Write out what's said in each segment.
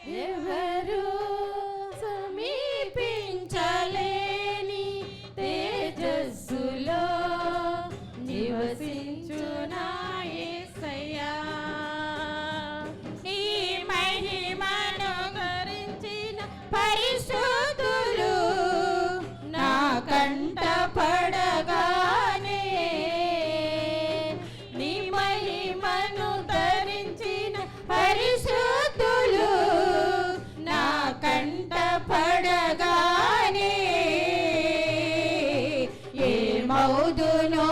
ఎవరు సమీపించలేని తేజస్సులో నివసించునా యేసయ్యా. నీ మహిమను గురించిన పరిశుద్ధులు నా కంట పడగానే, నీ మహిమను ధరించిన పరిశుద్ధులు నా కంట పడగానే, ఏమౌదునో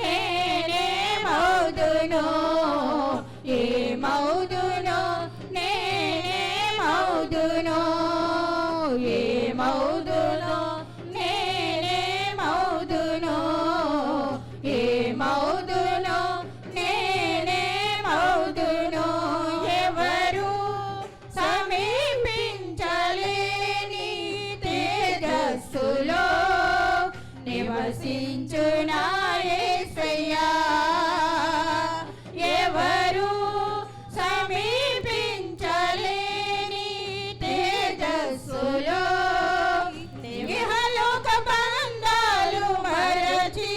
నేనేమౌదునో, ఏమౌదునో నేనేమౌదునో, ఏమౌదునో నేనేమౌదునో, ఏమౌదునో నేనేమౌదునో. ఎవరు సమీపించలేని తేజస్సులో నివసించునా యేసయ్యా. ఎవరు సమీపించలేని తేజస్సులో ఇహలోక బంధాలు మరచి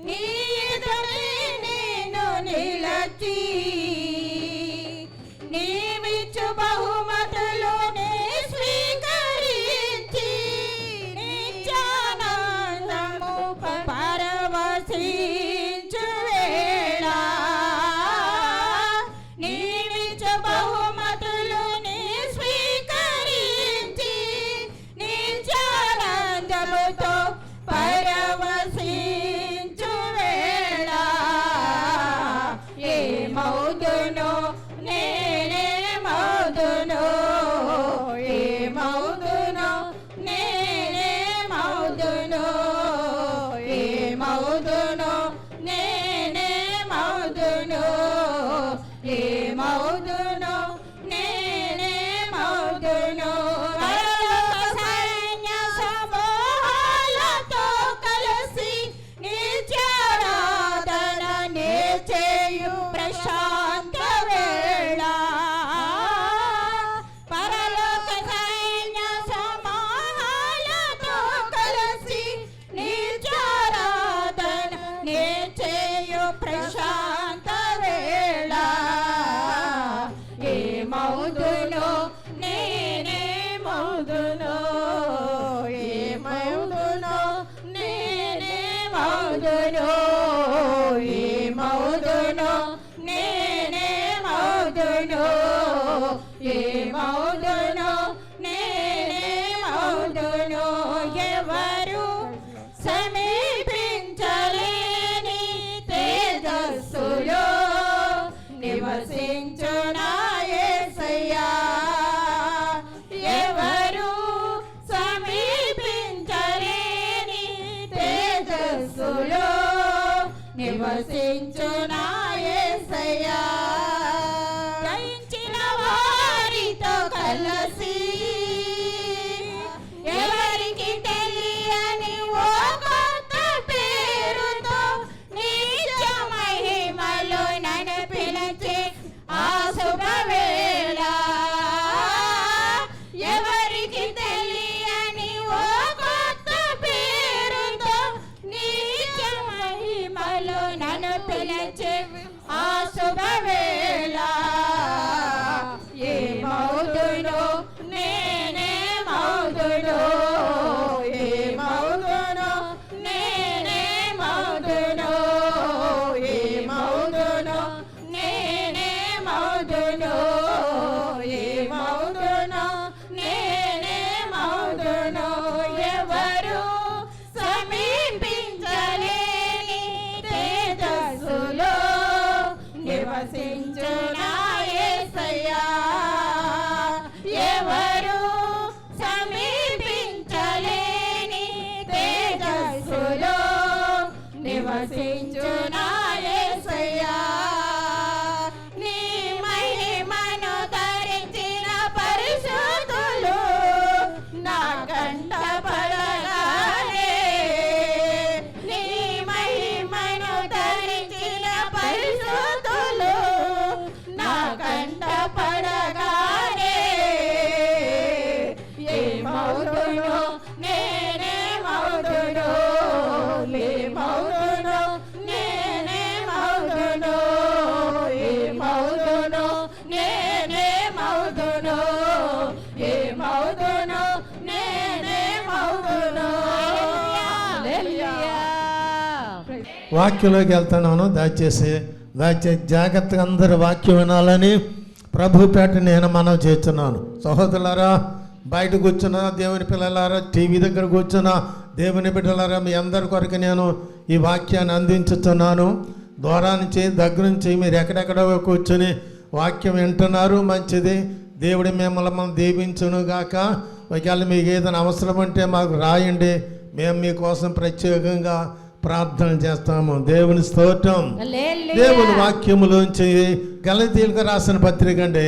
నీ ఎదురే నేను నిలచి, నీవిచ్చు బహుమతులునే స్వీకరించి నిత్యానందము పరవశించు వేళ, నీవిచ్చు బహుమతులునే స్వీకరించి నిత్యానందముతో పరవశించు వేళ, ఏమౌదునో నేనేమౌదునో, ఏమౌదునో నేనేమౌదునో, ఏమౌదునో నేనేమౌదునో, ఏమౌదునో నేనేమౌదునో. సైన్య సమూహాలతో కలిసి నిత్యారాధన చేయు ప్రశాంత వేళ, పరలోక సైన్య సమూహాలతో కలిసి నిత్యారాధన చేయు ప్రశాంత వేళ, ఏమౌదునో నేనేమౌదునో, ఏమౌదునో నేనేమౌదునో, ఏమౌదునో నేనేమౌదునో, ఏమౌదునో నేనేమౌదునో. ఎవరు సమీపించలేని తేజస్సులో నివసించునా యేసయ్యా. ఎవరు సమీపించలేని తేజస్సులో నివసించునా యేసయ్యా. జయించిన వారితో కలిసి ఎవరికి తెలియని ఓ కొత్త పేరుతో నిత్య మహిమలో నన్ను పిలిచే ఆ శుభవేళ, ఎవరికి తెలియని ఓ కొత్త పేరుతో నిత్య మహిమలో నన్ను పిలిచే ఆ శుభవేళ, ఏమౌదునో నేనేమౌదునో, ఏమౌదునో నేనేమౌదునో, ఏమౌదునో నేనేమౌదునో, ఏమౌదునో నేనేమౌదునో. ఎవరు సమీపించలేని తేజస్సులో నివసించునా యేసయ్యా. ఎవరు సమీపించలేని తేజస్సులో నివసించునా యేసయ్యా. నీ మహిమను ధరించిన పరిశుద్ధులు నా కంట పడగానే, నీ మహిమను ధరించిన పరిశుద్ధులు నా కంట పడ ఏమవుదును నేనేమవుదును ఏమవుదును నేనేమవుదును. వాక్యంలోకి వెళ్తున్నాను. దయచేసి జాగ్రత్తగా అందరూ వాక్యం వినాలని ప్రభు పేట నేను మనవి చేస్తున్నాను. సహోదరులారా, బయట కూర్చున్న దేవుని పిల్లలారా, టీవీ దగ్గర కూర్చున్న దేవుని బిడ్డలారా, మీ అందరి కొరకు నేను ఈ వాక్యాన్ని అందించుతున్నాను. దూరా నుంచి దగ్గర నుంచి మీరు ఎక్కడెక్కడో కూర్చొని వాక్యం వింటున్నారు, మంచిది. దేవుడి మిమ్మల్ని దీవించును గాక. ఒకవేళ మీకు ఏదైనా అవసరం ఉంటే మాకు రాయండి, మేము మీకోసం ప్రత్యేకంగా ప్రార్థన చేస్తాము. దేవుని స్తోత్రం. దేవుని వాక్యములోంచి గలతీయులకు రాసిన పత్రిక అండి,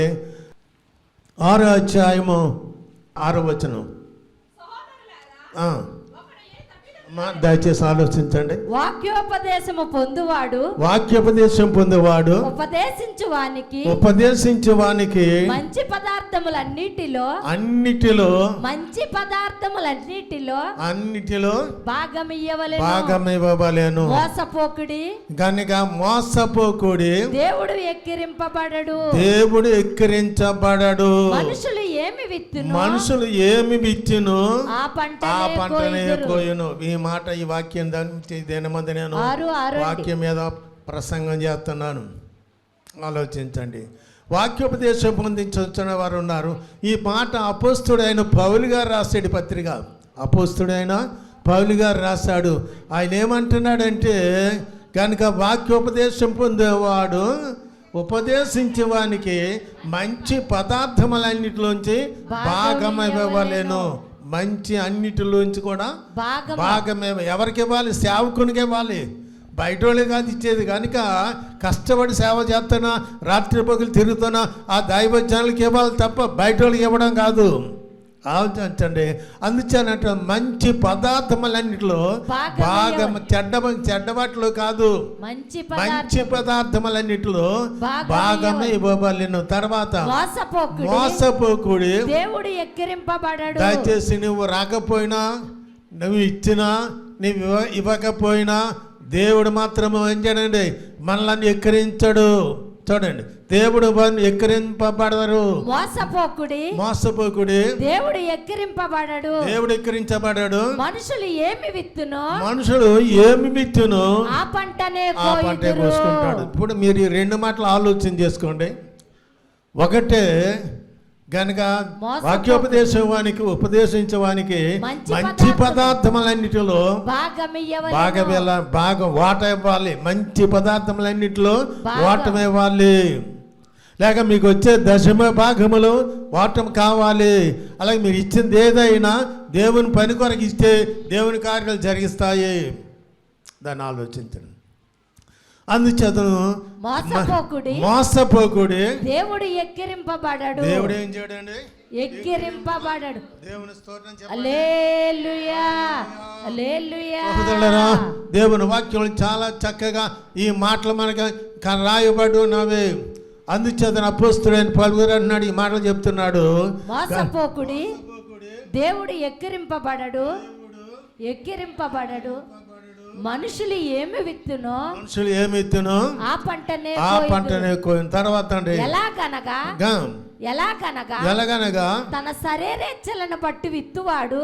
6వ అధ్యాయము 6వ వచనం. దయచేసి ఆలోచించండి. వాక్యోపదేశం పొందువాడు ఉపదేశించు వానికి మంచి పదార్థములన్నిటిలో భాగమివ్వవలెను. గనుక మోసపోకుడి, దేవుడు ఎక్కిరించబడడు. మనుషులు ఏమి విత్తును ఆ పంటనే కోయును. ఈ మాట, ఈ వాక్యం దినమంది నేను వాక్యం మీద ప్రసంగం చేస్తున్నాను. ఆలోచించండి. వాక్యోపదేశం పొందించిన వారు ఉన్నారు. ఈ మాట అపోస్తుడైన పౌలు గారు రాసాడు పత్రిక. అపోస్తుడైన పౌలు గారు రాశాడు. ఆయన ఏమంటున్నాడంటే, కనుక వాక్యోపదేశం పొందేవాడు ఉపదేశించేవానికి మంచి పదార్థములన్నిటిలోంచి భాగమివ్వలేను. మంచి అన్నిటిలోంచి కూడా భాగమే. ఎవరికి ఇవ్వాలి? సేవకునికి ఇవ్వాలి, బయట వాళ్ళే కాదు ఇచ్చేది. కనుక కష్టపడి సేవ చేస్తున్నా, రాత్రి పగులు తిరుగుతున్నా ఆ దైవజనులకి ఇవ్వాలి తప్ప బయట వాళ్ళకి ఇవ్వడం కాదు. ఆలోచించండి. అందుచేనంట మంచి పదార్థములన్నిటిలో భాగం, చెడ్డవాటిలో కాదు, మంచి పదార్థములన్నిటిలో భాగమే ఇవ్వబడలేను. తర్వాత మోసపోకుడి, దేవుడు ఎక్కిరింపబడడు. దయచేసి నువ్వు రాకపోయినా, నువ్వు ఇచ్చినా, నువ్వు ఇవ్వకపోయినా దేవుడు మాత్రం ఏం చేయడండి, మనల్ని ఎక్కిరించడు. చూడండి, దేవుడు ఎక్కిరింపబడరు. మోసపోకుడి, దేవుడు ఎక్కిరించబడడు. మనుషులు ఏమి విత్తును ఆ పంటనే కోసుకుంటాడు. ఇప్పుడు మీరు ఈ రెండు మాటలు ఆలోచన చేసుకోండి. ఒకటే గనక వాక్యోపదేశవానికి ఉపదేశించవానికి మంచి పదార్థములన్నిటిలో భాగం వాట ఇవ్వాలి. మంచి పదార్థములన్నిటిలో వాటం ఇవ్వాలి. లేక మీకు వచ్చే దశమ భాగములు వాటం కావాలి. అలాగే మీరు ఇచ్చింది ఏదైనా దేవుని పని కొరకు ఇస్తే దేవుని కార్యాలు జరిగిస్తాయి. దాన్ని ఆలోచించండి. అందుచేతను మోసపోకుడి, దేవుడు ఎక్కిరింపబడడు. దేవుడు ఏం చేయడండి? ఎక్కిరింపబడడు. దేవుని స్తోత్రం. హల్లెలూయా, హల్లెలూయా. దేవుని వాక్యం చాలా చక్కగా ఈ మాటలు మనకు రాయబడి ఉన్నవి. అందుచేతను అపోస్తుడైన పౌలు గారు అంటున్నాడు, ఈ మాటలు చెప్తున్నాడు. మోసపోకుడి, దేవుడు ఎక్కిరింపబడడు. మనుషులు ఏమి విత్తునో ఆ పంటనే కోయును. తర్వాత ఎలాగనగా తన శరీరేచ్ఛలను బట్టి విత్తువాడు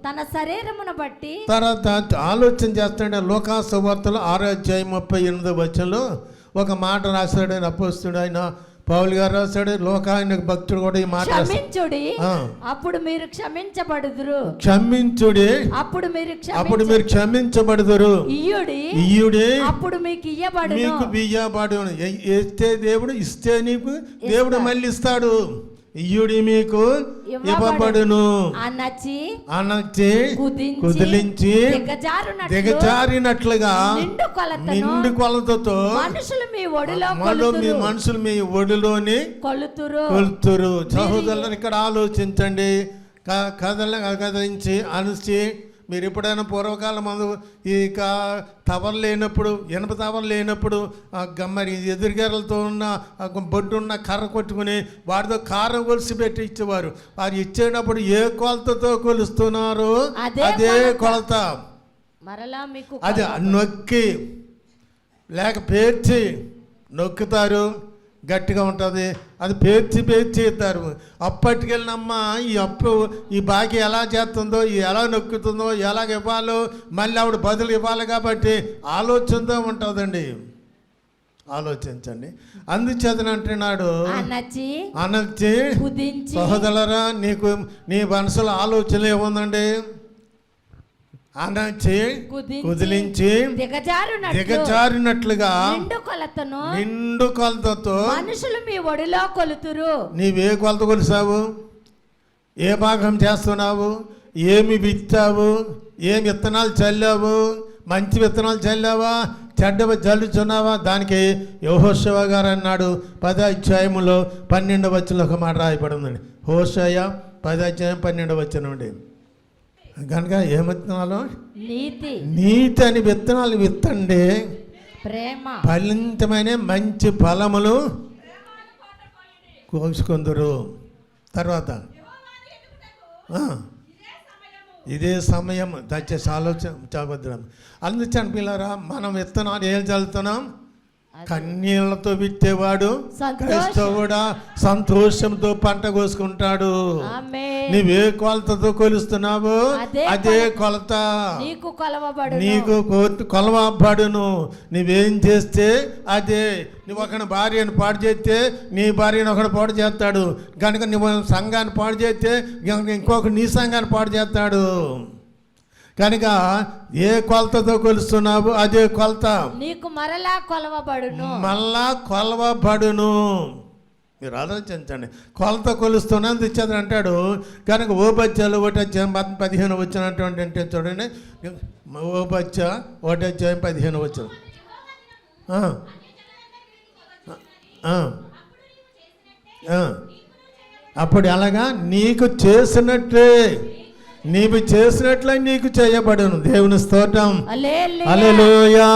తన శరీరమును బట్టి. తర్వాత ఆలోచన చేస్తాడు. లూకా సువార్తలో 6వ అధ్యాయం 38వ వచనంలో ఒక మాట రాశాడు అపోస్తుడు ఆయన పౌలు గారు రాశాడు. లోకాయన భక్తుడు కూడా ఈ మాట, క్షమించుడి అప్పుడు మీరు క్షమించబడుదురు. క్షమించుడి అప్పుడు మీరు క్షమించబడుదురు. ఇయ్యుడి అప్పుడు మీకు ఇయ్యబడును. ఇస్తే దేవుడు, ఇస్తే నీకు దేవుడు మళ్ళీ ఇస్తాడు. ఇయ్యుడి మీకు ఇవ్వబడును. అనచి కుదిలించి దిగజారినట్లుగా నిండు కొలతతో మనుషులు మీ ఒడిలోని కొలుతురు. సహోదరులను ఇక్కడ ఆలోచించండి. కదిలించి అనిచి మీరు ఎప్పుడైనా పూర్వకాలం మందు ఈ తవరు లేనప్పుడు, ఇనప తవరు లేనప్పుడు మరి ఎదురుగెరలతో ఉన్న బొడ్డున్న కర్ర కొట్టుకుని వాటితో కారం కొలిసి పెట్టి ఇచ్చేవారు. వారు ఇచ్చేటప్పుడు ఏ కొలతతో కొలుస్తున్నారు అదే కొలత. అది నొక్కి లేక పేర్చి నొక్కుతారు. గట్టిగా ఉంటుంది, అది పేర్చి ఇస్తారు. అప్పటికెళ్ళినమ్మా ఈ బాకీ ఎలా చేస్తుందో, ఎలా నొక్కుతుందో, ఎలాగ ఇవ్వాలో, మళ్ళీ ఆవిడ బదులు ఇవ్వాలి కాబట్టి ఆలోచనతో ఉంటుందండి. ఆలోచించండి. అందుచేతనంటున్నాడు, అనర్చి సహోదరులారా, నీ మనసులో ఆలోచన ఏముందండి? అనర్చి కుదిలించి దిగజారినట్లుగా నిండు కొలతతో మనుషులు మీ ఒడిలో కొలుతురు. నీవే కొలత కొలిసావు? ఏ భాగం చేస్తున్నావు? ఏమి విత్తావు? ఏమి విత్తనాలు చల్లావు? మంచి విత్తనాలు చల్లావా, చెడ్డవి జల్లుచున్నావా? దానికి యెహోషువ గారు అన్నాడు 10వ అధ్యాయములో 12వ వచనంలో ఒక మాట రాయబడి ఉందండి. హోషేయ 10వ అధ్యాయం 12వ వచనం అండి. కనుక ఏ విత్తనాలు? నీతి అని విత్తనాలు విత్తండి, ప్రేమ ఫలితమైన మంచి ఫలములు కోసుకుందరు. తర్వాత ఇదే సమయం దయచేసి ఆలోచన. అందుచని పిల్లరా, మనం విత్తనాలు ఏం చల్లుతున్నాం? కన్నీళ్లతో విత్తేవాడు క్రైస్తవుడా సంతోషంతో పంట కోసుకుంటాడు. నీవే కొలతతో కొలుస్తున్నావు, అదే కొలత నీకు కొలవబడును. నువ్వేం చేస్తే అదే. నువ్వు ఒకని భార్యను పాడు చేస్తే నీ భార్యను ఒకడు పాడు చేస్తాడు. కనుక నువ్వు సంఘాన్ని పాడు చేస్తే ఇంకొకరు నీ సంఘాన్ని పాడు చేస్తాడు. కనుక ఏ కొలతతో కొలుస్తున్నావు అదే కొలత నీకు మరలా కొలవబడును. మీరు ఆలోచించండి. కొలత కొలుస్తున్నందు ఇచ్చేది అంటాడు. కనుక ఓబత్యాలు 1:15 వచ్చినటువంటి అంటే చూడండి, ఓబత్య 1:15 వచ్చిన. అప్పుడు ఎలాగా? నీకు చేసినట్లే, నీవు చేసినట్లే నీకు చేయబడును. దేవుని స్తోత్రం, హల్లెలూయా.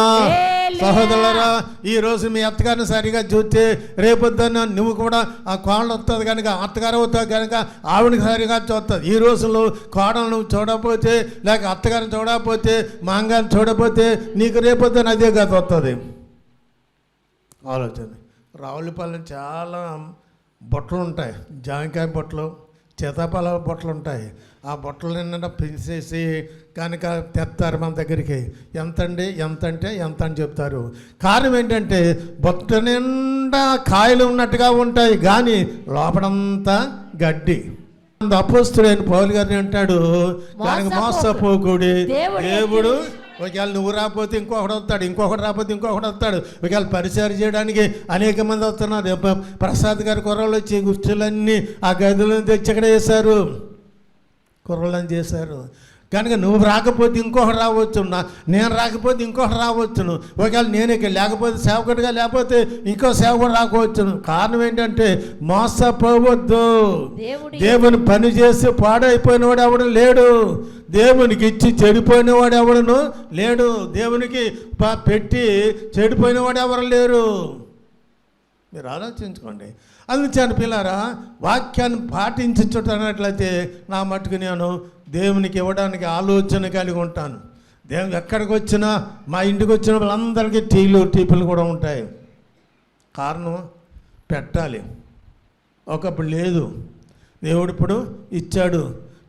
సహోదరులారా, ఈరోజు మీ అత్తగారిని సరిగా చూస్తే రేపొద్దున నువ్వు కూడా ఆ కోడలు వస్తుంది కనుక అత్తగారు అవుతావు కనుక ఆవిడకి సరిగా చూస్తుంది. ఈ రోజుల్లో కోడలు నువ్వు చూడకపోతే, లేక అత్తగారిని చూడకపోతే, మాంగారిని చూడకపోతే నీకు రేపొద్దున అదే గత వస్తుంది. ఆలోచన. రావులపల్లి చాలా బొట్టలు ఉంటాయి, జాంకాయ బొట్టలు, సీతాఫల బొట్టలు ఉంటాయి. ఆ బొట్టలు నిండా పిలిచేసి కనుక తెస్తారు మన దగ్గరికి. ఎంతండి, ఎంత అంటే ఎంత అని చెప్తారు. కారణం ఏంటంటే బొట్ట నిండా కాయలు ఉన్నట్టుగా ఉంటాయి, కానీ లోపలంతా గడ్డి. అపోస్తుడైన పౌలు గారిని అంటాడు, దానికి మోసపోకుడి, దేవుడు ఒకవేళ నువ్వు రాకపోతే ఇంకొకటి వస్తాడు, ఇంకొకటి రాకపోతే ఇంకొకటి వస్తాడు. ఒకవేళ పరిచయం చేయడానికి అనేక మంది వస్తున్నారు. ప్రసాద్ గారి కుర్రలు వచ్చి గుర్చులన్నీ ఆ గదిలో తెచ్చి ఎక్కడ వేశారు, కుర్రలని చేశారు. కనుక నువ్వు రాకపోతే ఇంకొకటి రావచ్చు, నేను రాకపోతే ఇంకొకటి రావచ్చును. ఒకవేళ నేను ఇక్కడ లేకపోతే సేవకుడిగా లేకపోతే ఇంకో సేవకుడు రాకపోవచ్చును. కారణం ఏంటంటే మోసపోవద్దు. దేవుని పని చేసి పాడైపోయిన వాడు ఎవడు లేడు, దేవునికి ఇచ్చి చెడిపోయిన వాడు ఎవడును లేడు, దేవునికి పెట్టి చెడిపోయిన వాడు ఎవరు లేరు. మీరు ఆలోచించుకోండి. అందుచేత పిల్లారా, వాక్యాన్ని పాటించున్నట్లయితే నా మట్టుకు నేను దేవునికి ఇవ్వడానికి ఆలోచన కలిగి ఉంటాను. దేవుడు ఎక్కడికి వచ్చినా, మా ఇంటికి వచ్చిన వాళ్ళందరికీ టీపులు కూడా ఉంటాయి. కారణం పెట్టాలి. ఒకప్పుడు లేదు, దేవుడు ఇప్పుడు ఇచ్చాడు.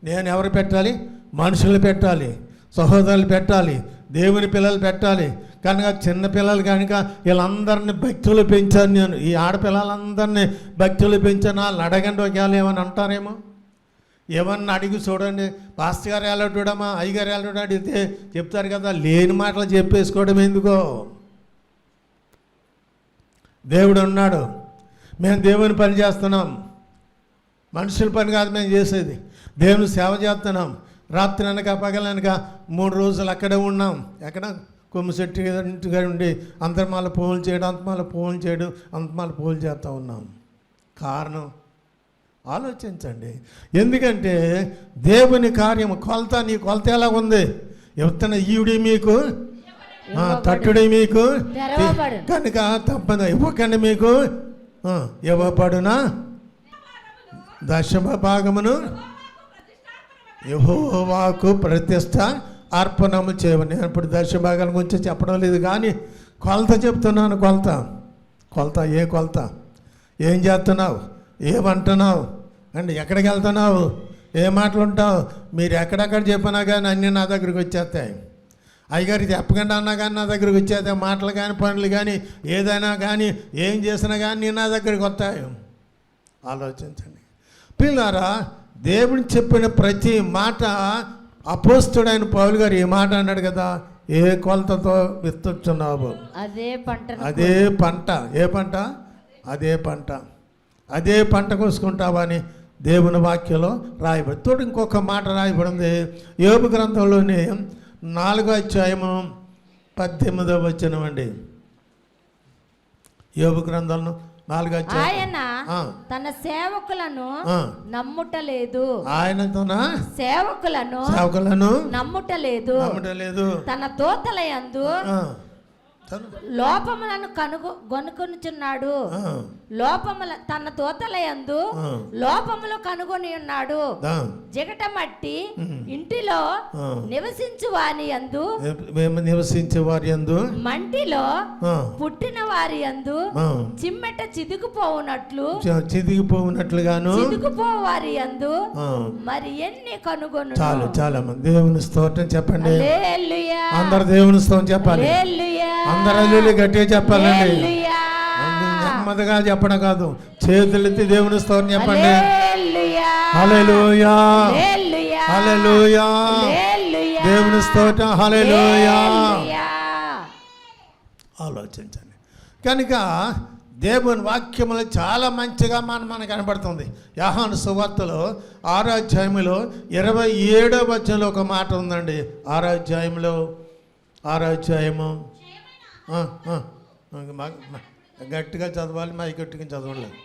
నేను ఎవరు పెట్టాలి? మనుషులు పెట్టాలి, సహోదరులు పెట్టాలి, దేవుని పిల్లలు పెట్టాలి. కనుక చిన్నపిల్లలు కనుక వీళ్ళందరినీ భక్తులు పెంచాను నేను. ఈ ఆడపిల్లలందరినీ భక్తులు పెంచాను. వాళ్ళు అడగండి, ఒకవేళ ఏమని అంటారేమో. ఏమన్నా అడిగి చూడండి, పాస్టర్ గారు ఎలా చూడమా, అయ్యగారు ఎలా చూడ అడిగితే చెప్తారు కదా. లేని మాటలు చెప్పేసుకోవడం ఎందుకో. దేవుడు ఉన్నాడు, మేము దేవుని పని చేస్తున్నాం, మనుషుల పని కాదు మేము చేసేది. దేవుని సేవ చేస్తున్నాం. రాత్రి అనక పగలనక 3 రోజులు అక్కడే ఉన్నాం. ఎక్కడ? కొమ్మిశెట్టి ఇంటిగా ఉండి అంతర్మాల పూలు చేయడం, అంతమాల పూలు చేయడం, అంతమాల పూలు చేస్తూ ఉన్నాం. కారణం ఆలోచించండి. ఎందుకంటే దేవుని కార్యం కొలత. నీ కొలత ఎలా ఉంది? ఎవరిన ఈవిడి మీకు, తట్టుడి మీకు, కనుక తప్పదు ఇవ్వకండి, మీకు ఇవ్వబడునా దశమ భాగమును యెహోవాకు ప్రతిష్ట అర్పణము చేయమని. నేను ఇప్పుడు దశభాగాల గురించి చెప్పడం లేదు, కానీ కొలత చెప్తున్నాను. కొలత ఏ కొలత? ఏం చేస్తున్నావు, ఏమంటున్నావు అండి, ఎక్కడికి వెళ్తున్నావు, ఏ మాటలు ఉంటావు, మీరు ఎక్కడెక్కడ చెప్పినా కానీ అన్నీ నా దగ్గరికి వచ్చేస్తాయి. అయ్యగారు చెప్పకుండా అన్నా కానీ నా దగ్గరికి వచ్చేస్తాయి. మాటలు కానీ పనులు కానీ ఏదైనా కానీ ఏం చేసినా కానీ నా దగ్గరికి వస్తాయి. ఆలోచించండి పిల్లారా. దేవుని చెప్పిన ప్రతి మాట అపోస్తుడైన పౌలు గారు ఈ మాట అన్నాడు కదా, ఏ కొలతతో విత్తుచున్నావు అదే పంట, అదే పంట. ఏ పంట? అదే పంట. అదే పంట కోసుకుంటావా అని దేవుని వాక్యంలో రాయబడి. తోడు ఇంకొక మాట రాయబడింది యోబు గ్రంథంలోని 4వ అధ్యాయము 18వ వచనం అండి. యోబు గ్రంథంలో 4వ అధ్యాయం. ఆయన తన సేవకులను నమ్ముటలేదు, ఆయన తన సేవకులను నమ్ముటలేదు, తన దూతలయందు లోపములను కనుగొనుచున్నాడు, తన దూతలయందు లోపములు కనుగొని ఉన్నాడు. జిగట మట్టి ఇంటిలో నివసించు వారి యందు మంటిలో పుట్టిన వారి యందు చిమ్మెట చిదిగిపోవునట్లుగాను చిదిగిపోవారి యందు మరి ఎన్ని కనుగొను. చాలు చాలా మంది దేవుని స్తోత్రం చెప్పండి. అందరు దేవుని స్తోత్రం చెప్పాలి. అందరూ గట్టిగా చెప్పాలండి. నెమ్మదిగా చెప్పడం కాదు, చేతులెత్తి దేవుని స్తోత్రం చెప్పండి. హల్లెలూయా, హల్లెలూయా, దేవుని స్తోత్రం, హల్లెలూయా. ఆలోచించండి. కనుక దేవుని వాక్యములు చాలా మంచిగా మనకు కనబడుతుంది. యోహాను సువార్తలో 6వ అధ్యాయంలో 27వ వచనంలో ఒక మాట ఉందండి. 6వ అధ్యాయంలో 6వ అధ్యాయము గట్టిగా చదవాలి, మా గట్టిగా చదవలేదు.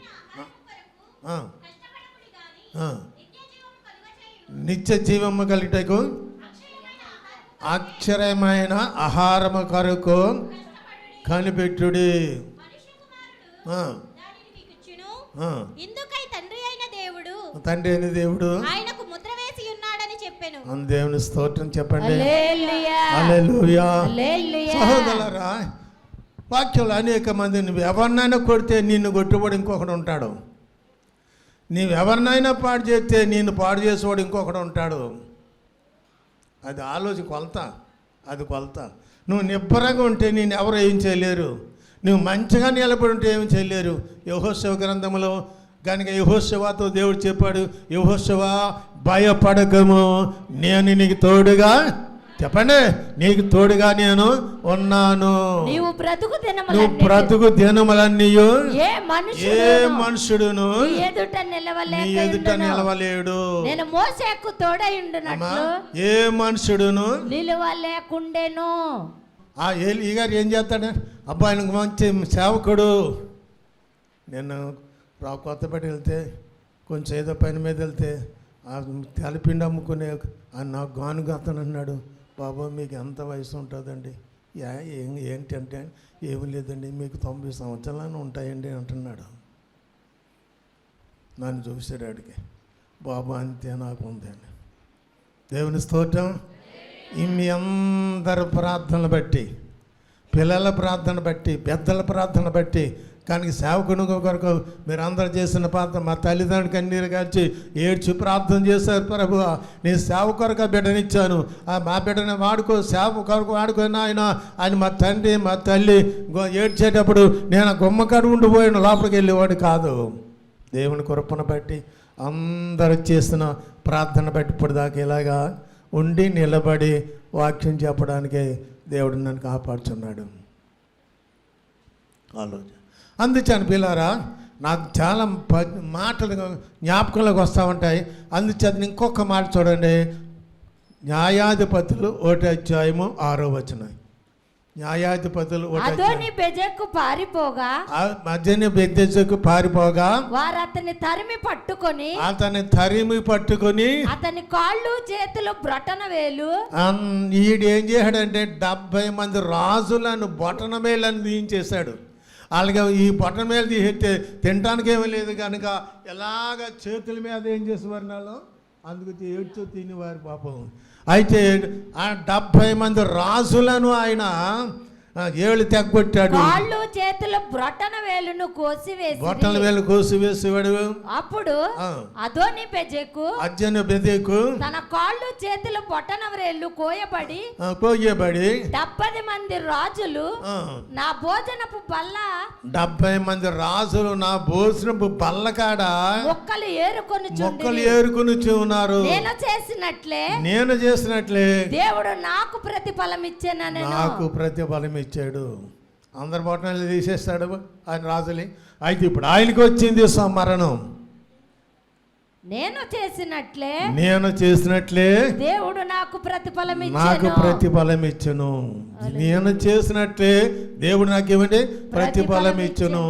నిత్య జీవము కలిటకు అక్షరమైన ఆహారము కొరకు కనిపెట్టుడి. తండ్రి అయిన దేవుడు ఆయనకు ముద్ర వేసి ఉన్నాడని చెప్పాను. దేవుని స్తోత్రం చెప్పండి. హల్లెలూయా. సహోదరులారా, వాక్యంలో అనేక మంది నువ్వు ఎవరినైనా కొడితే నిన్ను కొట్టుబడి ఇంకొకడు ఉంటాడు, నీవు ఎవరినైనా పాడు చేస్తే నిన్ను పాడు చేసేవాడు ఇంకొకడు ఉంటాడు. అది కొలత, అది కొలత. నువ్వు నిబ్బరంగా ఉంటే నేను ఎవరు ఏం చేయలేరు, నువ్వు మంచిగా నిలబడి ఉంటే ఏం చేయలేరు. యెహోషువ గ్రంథంలో కనుక యెహోషువతో దేవుడు చెప్పాడు, యెహోషువా భయపడకము, నేను నీకు తోడుగా, చెప్పండి, నీకు తోడుగా నేను ఉన్నాను. నువ్వు బ్రతుకు దినములన్నీ ఏ మనుషుడును ఎదుట నిలవలేడు. నేను మోసేకు తోడైండునట్లు ఏ మనుషుడును నిలవలేకుండెను. ఏలీ గారు ఏం చేస్తాడు, అబ్బాయి మంచి సేవకుడు. నేను కొత్తపేట వెళ్తే కొంచెం ఏదో పని మీద వెళ్తే తెలపిండి అమ్ముకునే నాకు గానుగా అతను అన్నాడు, బాబా మీకు ఎంత వయసు ఉంటుందండి? ఏంటంటే ఏమి లేదండి, మీకు 90 సంవత్సరాలు ఉంటాయండి అంటున్నాడు. నన్ను చూసాడు అడిగి, బాబా అంతే నాకు ఉంది అని. దేవుని స్తోత్రం. మీ అందరి ప్రార్థనలు బట్టి, పిల్లల ప్రార్థన బట్టి, పెద్దల ప్రార్థన బట్టి, కానీ సేవకుని కొరకు మీరు అందరూ చేసిన ప్రార్థన, మా తల్లిదండ్రులు కన్నీరు కాల్చి ఏడ్చి ప్రార్థన చేశారు. ప్రభు, నేను సేవ కొరకు బిడ్డనిచ్చాను, మా బిడ్డని వాడుకో, సేవ కొరకు వాడుకొని ఆయన మా తండ్రి మా తల్లి ఏడ్చేటప్పుడు నేను గుమ్మకాడు ఉండిపోయాను, లోపలికి వెళ్ళేవాడు కాదు. దేవుని కృపను బట్టి అందరూ చేసిన ప్రార్థన బట్టి ఇప్పటిదాకా ఇలాగా ఉండి నిలబడి వాక్యం చెప్పడానికి దేవుడు నన్ను కాపాడుచున్నాడు. ఆలోచన. అందుచేత పిల్లారా, నాకు చాలా మాటలు జ్ఞాపకంలోకి వస్తూ ఉంటాయి. అందుచేత ఇంకొక మాట చూడండి, న్యాయాధిపతులు 1వ అధ్యాయము 6వ వచనం. న్యాయాధిపతులు అదోని బెజెకు పారిపోగా వారు అతని తరిమి పట్టుకొని అతని కాళ్ళు చేతులు బ్రొటన వేలు. ఈడేం చేశాడంటే 70 మంది రాజులను బొటన వేలని తీయించేశాడు. అలాగే ఈ బొటన వేలు తీసేస్తే తినడానికి ఏమీ లేదు కనుక ఎలాగ చేతుల మీద ఏం చేసేవారు నాలో, అందుకు ఏడ్చు తినేవారు పాపం. అయితే ఆ 70 మంది రాజులను ఆయన ఏళ్ళు తెగ్గొట్టాడు. కాళ్ళు చేతుల బ్రొటన వేలును కోసివేసి బొట్టల వేలు కోసివేసేవాడు. అప్పుడు అదోని బెదెకు తన కాళ్ళు చేతుల బొటన వేలు కోయబడి 70 మంది రాజులు నా భోజనపు బల్ల 70 మంది రాజులు నా భోజనపు బల్ల కాడ మొక్కలు ఏరుకొని ఉన్నారు. నేను చేసినట్లే దేవుడు నాకు ప్రతిఫలం ఇచ్చానని ఇచ్చాడు. అందరి బొట్టలు తీసేస్తాడు ఆయన రాజుని. అయితే ఇప్పుడు ఆయనకి వచ్చింది మరణం. నేను చేసినట్లే దేవుడు నాకు ప్రతిఫలం ఇచ్చును. నేను చేసినట్లే దేవుడు నాకేమంటే ప్రతిఫలం ఇచ్చును.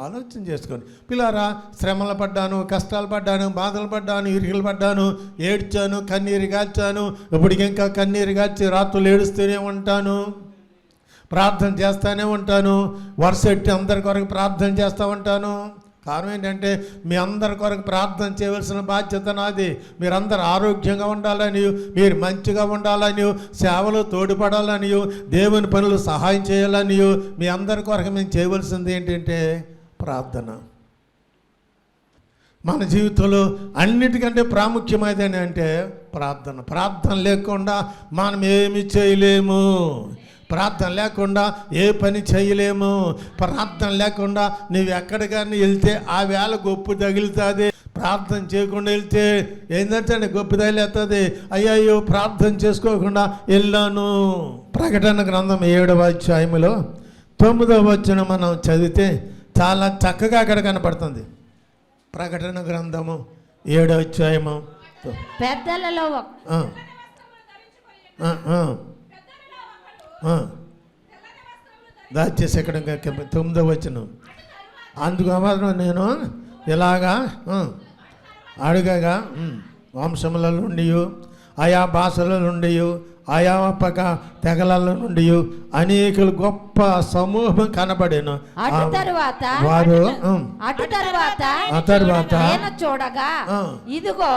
ఆలోచన చేసుకోండి పిల్లారా. శ్రమలు పడ్డాను, కష్టాలు పడ్డాను, బాధలు పడ్డాను, ఇరుకులు పడ్డాను, ఏడ్చాను, కన్నీరు గార్చాను. ఇప్పటికి ఇంకా కన్నీరు గార్చి రాత్రులు ఏడుస్తూనే ఉంటాను, ప్రార్థన చేస్తూనే ఉంటాను. వరుసెట్టి అందరి కొరకు ప్రార్థన చేస్తూ ఉంటాను. కారణం ఏంటంటే మీ అందరి కొరకు ప్రార్థన చేయవలసిన బాధ్యత నాది. మీరందరూ ఆరోగ్యంగా ఉండాలని, మీరు మంచిగా ఉండాలని, సేవలు తోడ్పడాలని, దేవుని పనులు సహాయం చేయాలని మీ అందరి కొరకు మేము చేయవలసింది ఏంటంటే ప్రార్థన. మన జీవితంలో అన్నిటికంటే ప్రాముఖ్యమైనది అంటే ప్రార్థన. ప్రార్థన లేకుండా మనం ఏమి చేయలేము. ప్రార్థన లేకుండా ఏ పని చేయలేము. ప్రార్థన లేకుండా నువ్వు ఎక్కడికైనా వెళ్తే ఆ వేళ గొప్ప తగులుతుంది. ప్రార్థన చేయకుండా వెళ్తే ఏంటంటే గొప్ప తగిలేస్తుంది. అయ్యో ప్రార్థన చేసుకోకుండా వెళ్ళాను. ప్రకటన గ్రంథం 7వ అధ్యాయములో 9వ వచనం మనం చదివితే చాలా చక్కగా అక్కడ కనపడుతుంది. ప్రకటన గ్రంథము 7వ అధ్యాయము పెద్దలలో దాచేసి ఎక్కడ 9వ వచనం. అందుకు మాత్రం నేను ఇలాగా అడుగగా వంశముల నుండి, ఆయా భాషల నుండి, ఆయా పక్క తెగల నుండి అనేకులు గొప్ప సమూహం కనబడేను. వారు తరువాత నేను చూడగా ఇదిగో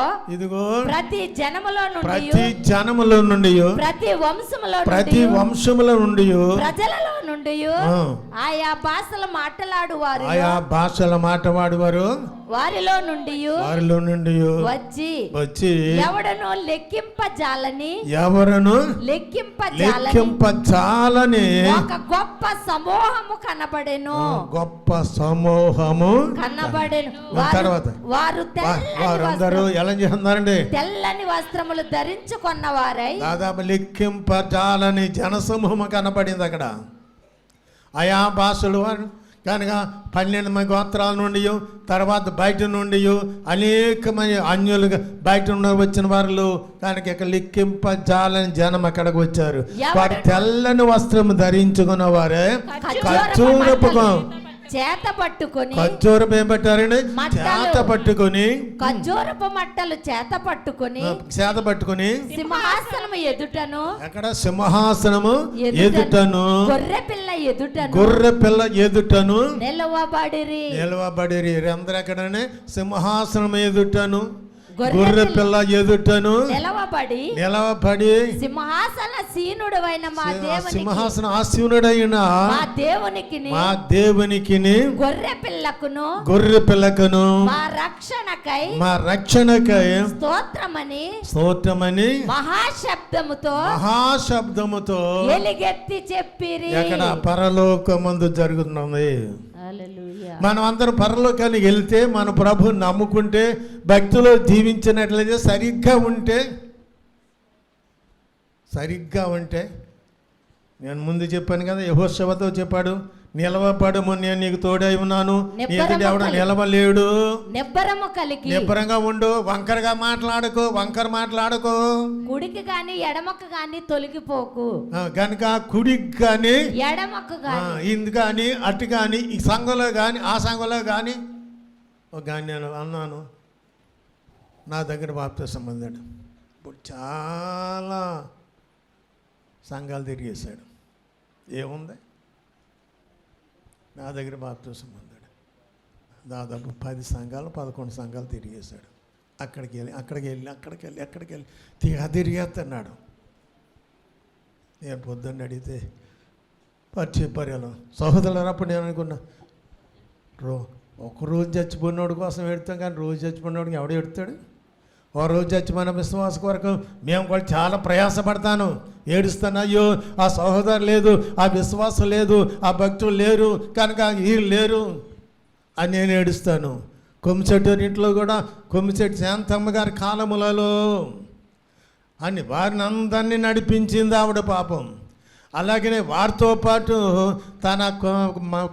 ప్రతి జనములో నుండి ప్రతి వంశముల నుండి ప్రజలలో నుండి ఆయా భాషల మాట్లాడువారు వారిలో నుండి వచ్చి ఎవడను లెక్కింపజాలని ఒక గొప్ప సమూహము కనబడెను. తర్వాత వారందరూ ఎలా చేస్తున్నారండి? తెల్లని వస్త్రములు ధరించుకున్నవారై దాదాపు లెక్కింపజాలని జనసమూహము కనబడింది అక్కడ. ఆయా భాషలు కనుక 12 మంది గోత్రాల నుండి, తర్వాత బయట నుండి అనేక మంది అన్యులుగా బయట వచ్చిన వారు కనుక ఇక్కడ లెక్కింపజాలని జనం అక్కడికి వచ్చారు. వారు తెల్లని వస్త్రం ధరించుకున్న వారే ఖర్జూరపు ఖర్జూరపు ఏం పెట్టారండి? ఖర్జూరపు మట్టలు చేత పట్టుకొని సింహాసనము ఎదుటను, అక్కడ సింహాసనము ఎదుటను, గొర్రె పిల్ల ఎదుటను నిలవబడిరి. అందరూ ఎక్కడనే సింహాసనం ఎదుటను, గొర్రె పిల్ల ఎదుటను నిలవబడి సింహాసనాసీనుడైన మా దేవునికి గొర్రె పిల్లకును మా రక్షణకై స్తోత్రమని మహాశబ్దముతో ఎలుగెత్తి చెప్పిరి. ఎక్కడ పరలోకమందు జరుగుతుంది. మనం అందరం పరలోకానికి వెళ్తే మన ప్రభు నమ్ముకుంటే భక్తిలో జీవించినట్లయితే సరిగ్గా ఉంటే నేను ముందు చెప్పాను కదా, యెహోషువతో చెప్పాడు, నిలవబడము నేను నీకు తోడై ఉన్నాను, ఎవడ నిలవలేడు. నిబ్బరంగా ఉండు, వంకర మాట్లాడుకో, కుడికి గాని ఎడమకు గాని తొలగిపోకు. కనుక కుడికి గాని ఎడమకు ఇది కానీ అటు కానీ ఈ సంఘంలో కానీ ఆ సంఘంలో కానీ నేను అన్నాను, నా దగ్గర బాప్తిసం పొందాడు. ఇప్పుడు చాలా సంఘాలు తిరిగేశాడు. ఏముంది? నా దగ్గర బాప్తిసం పొందాడు. దాదాపు 10 సంఘాలు 11 సంఘాలు తిరిగేశాడు. అక్కడికి వెళ్ళి తిరిగేస్తున్నాడు. నేను పొద్దున్న అడిగితే చెప్పారు సహోదరులు. అప్పుడు నేను అనుకున్నా, ఒకరోజు చచ్చిపోయినోడి కోసం ఎడతాం, కానీ రోజు చచ్చిపోయినోడికి ఎవడు ఎడతాడు? ఓ రోజు చచ్చిపోయిన విశ్వాస కొరకు మేము కూడా చాలా ప్రయాసపడతాను, ఏడుస్తాను. అయ్యో ఆ సహోదరు లేదు, ఆ విశ్వాసం లేదు, ఆ భక్తులు లేరు కనుక వీళ్ళు లేరు అని నేను ఏడుస్తాను. కొమ్మిశెట్టి ఇంట్లో కూడా కొమ్మిశెట్టి శాంతమ్మ గారి కాలములలో అని వారిని అందరినీ నడిపించింది ఆవిడ పాపం. అలాగనే వారితో పాటు తన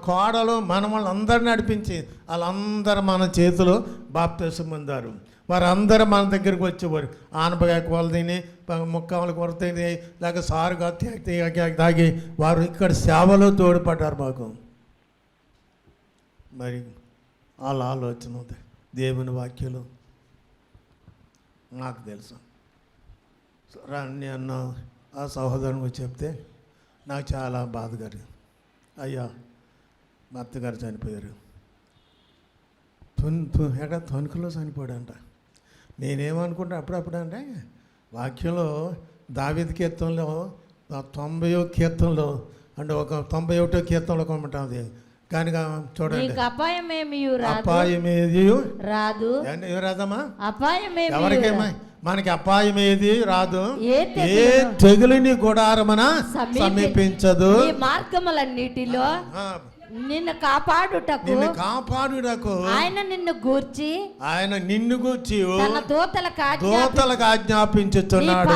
కోడలు మనమళ్ళందరినీ నడిపించి వాళ్ళందరూ మన చేతిలో బాప్తిసం పొందారు. వారందరూ మన దగ్గరికి వచ్చేవారు. ఆనపకాయ కూర తిని, ముక్కలు కూర తిని, లేక సారుగా తాగి వారు ఇక్కడ సేవలో తోడ్పడ్డారు మాకు. మరి వాళ్ళ ఆలోచన ఉంది, దేవుని వాక్యాలు నాకు తెలుసు. నేను ఆ సహోదరునికి చెప్తే నాకు చాలా బాధ కలిగింది. అయ్యా మా అత్తగారు చనిపోయారు, ఎక్కడ తణుకులో చనిపోయాడంట. నేనేమనుకుంటా అప్పుడప్పుడు అంటే వాక్యంలో దావీదు కీర్తనలో 90వ కీర్తనలో అంటే ఒక 91వ కీర్తనలో కొనమంటుంది. కనుక చూడండి, అపాయమేది రాదు. రాదమ్మా ఎవరికేమా? మనకి అపాయం ఏది రాదు, ఏ తెగులుని గుడారమున సమీపించదు. మార్గములన్నిటిలో నిన్ను కాపాడుటకు ఆయన నిన్ను గూర్చి తన దూతలకు ఆజ్ఞాపించుచున్నాడు.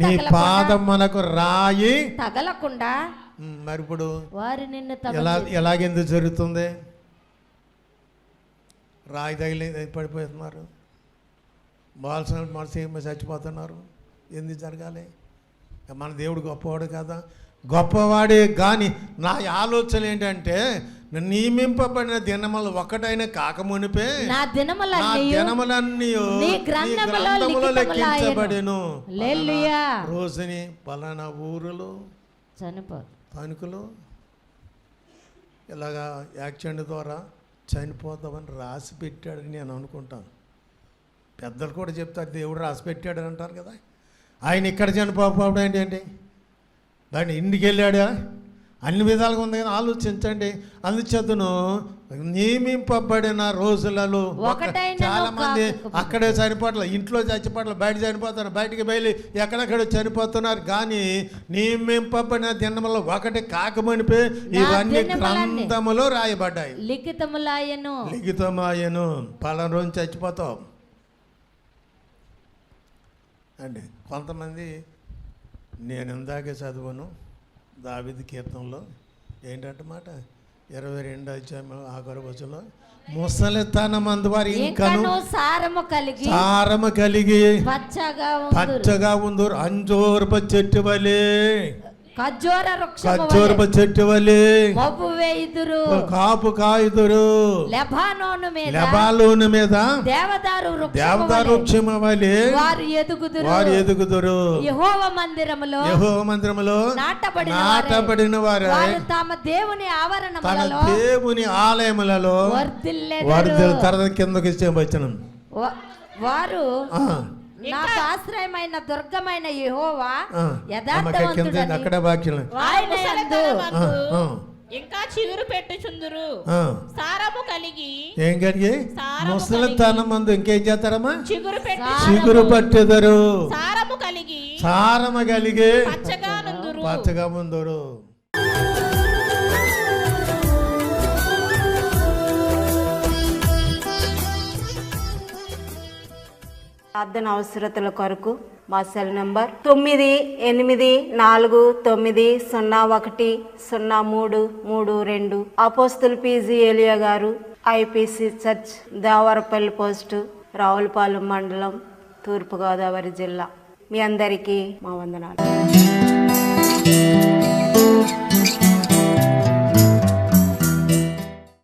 నీ పాదములకు రాయి తగలకుండా. మరి ఇప్పుడు వారు నిన్ను ఎలాగెందుకు జరుగుతుంది? రాయి తగిలి పడిపోతున్నారు, బాల్సిన మనసు చచ్చిపోతున్నారు. ఎందుకు జరగాలి? మన దేవుడు గొప్పవాడు కదా. గొప్పవాడే కానీ నా ఆలోచన ఏంటంటే, నియమింపబడిన దినములు ఒకటైనా కాకమునిపే నా దినములన్నీ గ్రంథములో లెక్కించబడెను. రోజుని పలానా ఊరులో తణుకులో ఇలాగా యాక్సిడెంట్ ద్వారా చనిపోతామని రాసి పెట్టాడని నేను అనుకుంటాను. పెద్దలు కూడా చెప్తారు, దేవుడు రాసి పెట్టాడు అంటారు కదా. ఆయన ఇక్కడ చనిపోవడం ఏంటండి? దాన్ని ఇంటికి వెళ్ళాడా? అన్ని విధాలుగా ఉంది కానీ ఆలోచించండి. అందుచేతను నియమింపబడిన రోజులలో చాలా మంది అక్కడే చనిపోవట్లే, ఇంట్లో చచ్చిపోవట్లే, బయట చనిపోతున్నారు, బయటికి బయలు ఎక్కడెక్కడ చనిపోతున్నారు. కానీ నియమింపబడిన దినములో ఒకటి కాకమనిపే ఇవన్నీ గ్రంథములో రాయబడ్డాయి. లిఖితమాయను పలానా రోజు చచ్చిపోతాం అండి. కొంతమంది నేను ఇందాకే చదువును దావీదు కీర్తనలో ఏంటంటే మాట 22వ అధ్యాయం ఆఖరి వచనంలో, ముసలితనమందు వారి ఇంకను సారము కలిగి పచ్చగా ఉందరు అంజూరపు చెట్టు వలె, ఖర్జూరపు చెట్టు వలె కాపు కాయుదురు. లెబానోను మీద దేవదారు వృక్షము వలె వారు ఎదుగుదురు. యెహోవా మందిరములో నాటబడిన వారు తమ దేవుని ఆలయములలో వర్ధిల్లుతారు. కిందకి ఇచ్చే వచనం, వారు నాకు ఆశ్రయమైన దుర్గమైన యెహోవా యథార్థవంతుడని అక్కడ వాక్యం ఆయన యందు ఇంకా చిగురు పెట్టుచుందురు, సారము కలిగి. ఏం కలిగి? ముసలితనమందు ఇంకేం చేస్తారమ్మా? చిగురు పట్టెదరు, సారము కలిగి పచ్చగా ముందురు. ప్రార్థన అవసరతల కొరకు మా సెల్ నంబర్ 9849010332. అపోస్తుల్ పీజీ ఏలియా గారు, IPC church, Devarapalli post, Ravulapalem మండలం, తూర్పుగోదావరి జిల్లా. మీ అందరికీ మా వందనాలు.